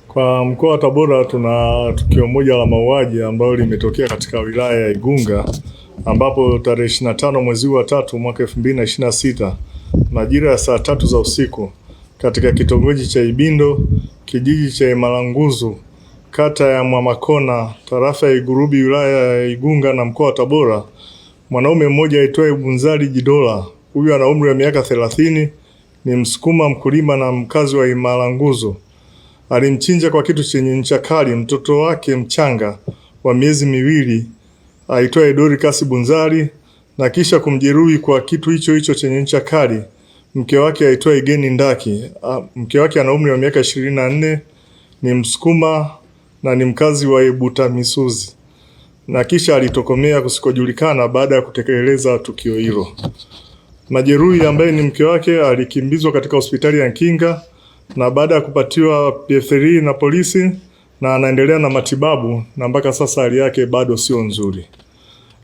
Kwa mkoa wa Tabora tuna tukio moja la mauaji ambalo limetokea katika wilaya ya Igunga, ambapo tarehe 25 mwezi wa 3 mwaka 2026 majira ya saa 3 za usiku katika kitongoji cha Ibindo, kijiji cha Imalanguzu, kata ya Mwamakona, tarafa ya Igurubi, wilaya ya Igunga na mkoa wa Tabora, mwanaume mmoja aitwaye Bunzali Jidola, huyu ana umri wa miaka 30, ni Msukuma, mkulima na mkazi wa Imalanguzu, alimchinja kwa kitu chenye ncha kali mtoto wake mchanga wa miezi miwili aitwaye Dorcas Bunzali, na kisha kumjeruhi kwa kitu hicho hicho chenye ncha kali mke wake aitwaye Geni Ndaki. Mke wake ana umri wa miaka 24, ni Msukuma na ni mkazi wa Ebutamisuzi, na kisha alitokomea kusikojulikana baada ya kutekeleza tukio hilo. Majeruhi ambaye ni mke wake alikimbizwa katika hospitali ya Nkinga na baada ya kupatiwa PF3 na polisi, na anaendelea na matibabu na mpaka sasa hali yake bado sio nzuri.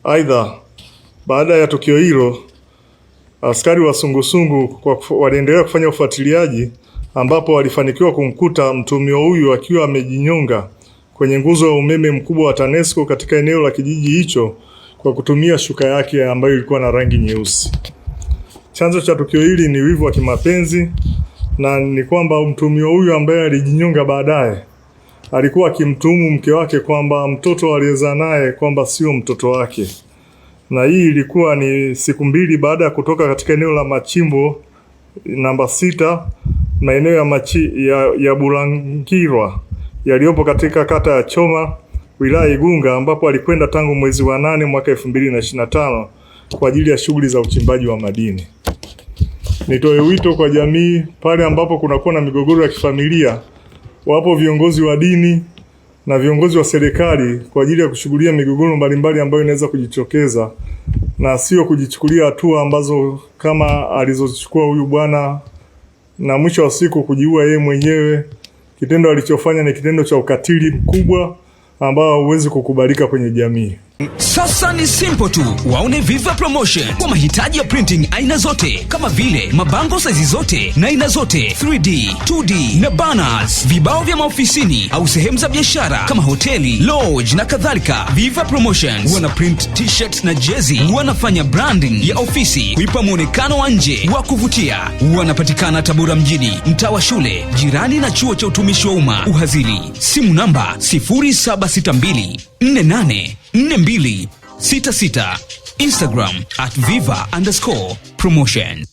Aidha, baada ya tukio hilo askari wa sungusungu waliendelea kufanya ufuatiliaji, ambapo walifanikiwa kumkuta mtumio huyu akiwa amejinyonga kwenye nguzo ya umeme mkubwa wa TANESCO katika eneo la kijiji hicho kwa kutumia shuka yake ambayo ilikuwa na rangi nyeusi. Chanzo cha tukio hili ni wivu wa kimapenzi, na ni kwamba mtumio huyu ambaye alijinyonga baadaye alikuwa akimtuhumu mke wake kwamba mtoto aliyezaa naye kwamba sio mtoto wake. Na hii ilikuwa ni siku mbili baada ya kutoka katika eneo la machimbo namba 6 maeneo ya Bulangirwa yaliyopo katika kata ya Choma, wilaya Igunga, ambapo alikwenda tangu mwezi wa 8 mwaka 2025 kwa ajili ya shughuli za uchimbaji wa madini. Nitoe wito kwa jamii, pale ambapo kunakuwa na migogoro ya kifamilia, wapo viongozi wa dini na viongozi wa serikali kwa ajili ya kushughulikia migogoro mbalimbali ambayo inaweza kujitokeza, na sio kujichukulia hatua ambazo kama alizochukua huyu bwana na mwisho wa siku kujiua yeye mwenyewe. Kitendo alichofanya ni kitendo cha ukatili mkubwa ambao hauwezi kukubalika kwenye jamii. Sasa ni simple tu, waone Viva Promotion kwa mahitaji ya printing aina zote, kama vile mabango size zote na aina zote, 3D, 2D na banners, vibao vya maofisini au sehemu za biashara kama hoteli, lodge na kadhalika. Viva Promotions wana print t-shirt na jezi, wanafanya branding ya ofisi kuipa muonekano wa nje wa kuvutia. Wanapatikana Tabora mjini, mtaa wa shule, jirani na chuo cha utumishi wa umma Uhazili. Simu namba 0762484266. Instagram @viva_promotion.